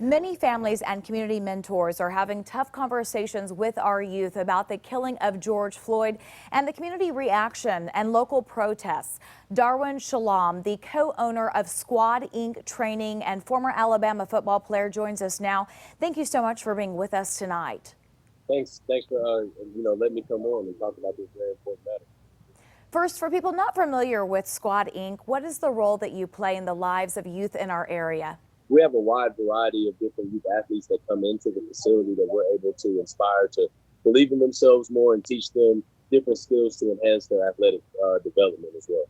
Many families and community mentors are having tough conversations with our youth about the killing of George Floyd and the community reaction and local protests. Darwin Salaam, the co-owner of Squad Inc. Training and former Alabama football player, joins us now. Thank you so much for being with us tonight. Thanks for letting me come on and talk about this very important matter. First, for people not familiar with Squad Inc., what is the role that you play in the lives of youth in our area? We have a wide variety of different youth athletes that come into the facility that we're able to inspire to believe in themselves more and teach them different skills to enhance their athletic development as well.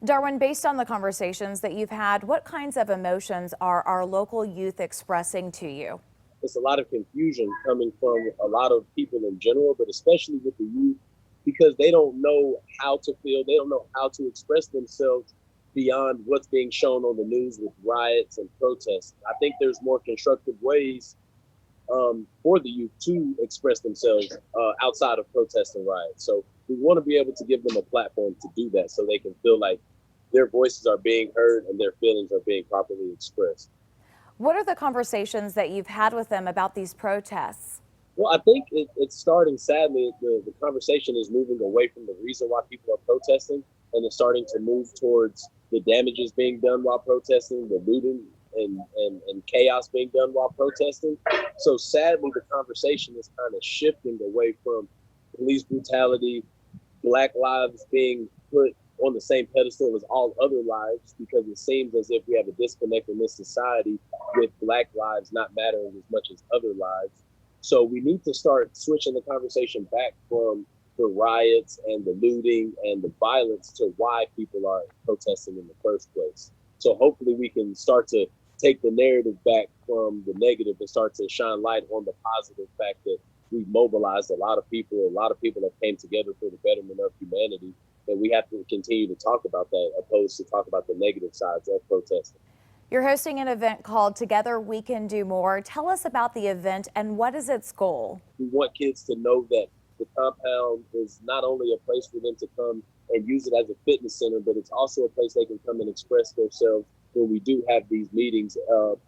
Darwin, based on the conversations that you've had, what kinds of emotions are our local youth expressing to you? It's a lot of confusion coming from a lot of people in general, but especially with the youth, because they don't know how to feel. They don't know how to express themselves beyond what's being shown on the news with riots and protests. I think there's more constructive ways for the youth to express themselves outside of protests and riots. So we want to be able to give them a platform to do that so they can feel like their voices are being heard and their feelings are being properly expressed. What are the conversations that you've had with them about these protests? Well, I think it's starting, sadly, the conversation is moving away from the reason why people are protesting, and it's starting to move towards the damages being done while protesting, the looting and chaos being done while protesting. So sadly, the conversation is kind of shifting away from police brutality, Black lives being put on the same pedestal as all other lives, because it seems as if we have a disconnect in this society with Black lives not mattering as much as other lives. So we need to start switching the conversation back from the riots and the looting and the violence to why people are protesting in the first place. So hopefully we can start to take the narrative back from the negative and start to shine light on the positive fact that we've mobilized a lot of people that came together for the betterment of humanity. And we have to continue to talk about that opposed to talk about the negative sides of protesting. You're hosting an event called Together We Can Do More. Tell us about the event and what is its goal? We want kids to know that the compound is not only a place for them to come and use it as a fitness center, but it's also a place they can come and express themselves when we do have these meetings.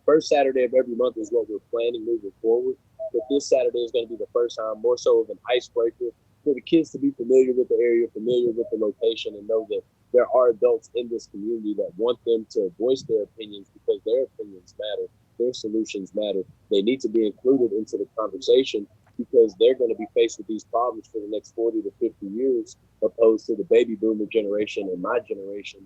First Saturday of every month is what we're planning moving forward. But this Saturday is going to be the first time, more so of an icebreaker for the kids to be familiar with the area, familiar with the location, and know that there are adults in this community that want them to voice their opinions because their opinions matter, their solutions matter. They need to be included into the conversation because they're going to be faced with these problems for the next 40 to 50 years, opposed to the baby boomer generation and my generation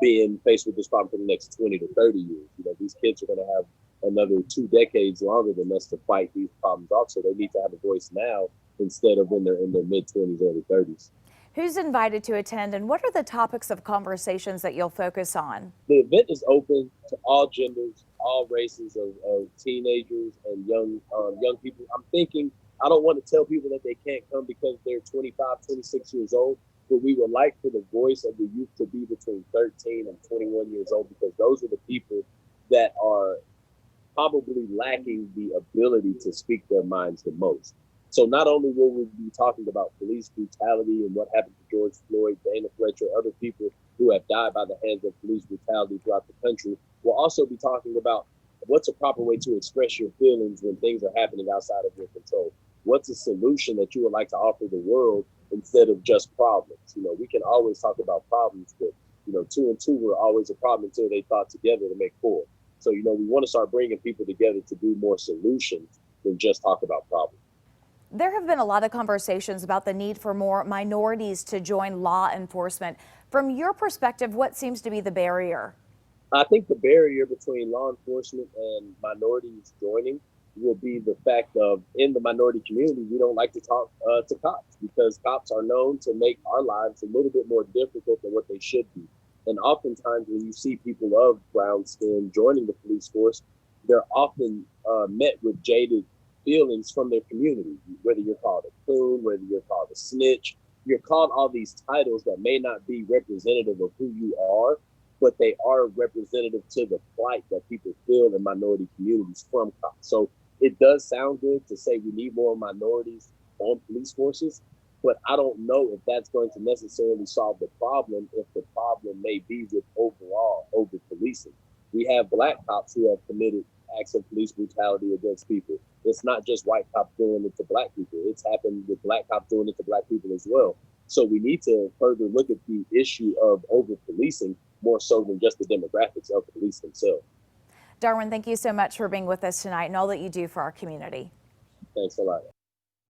being faced with this problem for the next 20 to 30 years. These kids are going to have another 2 decades longer than us to fight these problems off. So they need to have a voice now instead of when they're in their mid-20s, early 30s. Who's invited to attend and what are the topics of conversations that you'll focus on? The event is open to all genders, all races of teenagers and young people. I'm thinking, I don't want to tell people that they can't come because they're 25, 26 years old, but we would like for the voice of the youth to be between 13 and 21 years old, because those are the people that are probably lacking the ability to speak their minds the most. So not only will we be talking about police brutality and what happened to George Floyd, Dana Fletcher, other people who have died by the hands of police brutality throughout the country, we'll also be talking about what's a proper way to express your feelings when things are happening outside of your control. What's a solution that you would like to offer the world instead of just problems? We can always talk about problems, but, two and two were always a problem until they thought together to make four. So, we want to start bringing people together to do more solutions than just talk about problems. There have been a lot of conversations about the need for more minorities to join law enforcement. From your perspective, what seems to be the barrier? I think the barrier between law enforcement and minorities joining will be the fact of, in the minority community, we don't like to talk to cops because cops are known to make our lives a little bit more difficult than what they should be. And oftentimes when you see people of brown skin joining the police force, they're often met with jaded feelings from their community, whether you're called a coon, whether you're called a snitch, you're called all these titles that may not be representative of who you are, but they are representative to the plight that people feel in minority communities from cops. So it does sound good to say we need more minorities on police forces, but I don't know if that's going to necessarily solve the problem, if the problem may be with overall over policing. We have Black cops who have committed acts of police brutality against people. It's not just white cops doing it to black people. It's happened with black cops doing it to black people as well. So we need to further look at the issue of over policing more so than just the demographics of the police themselves. Darwin, thank you so much for being with us tonight and all that you do for our community. Thanks a lot.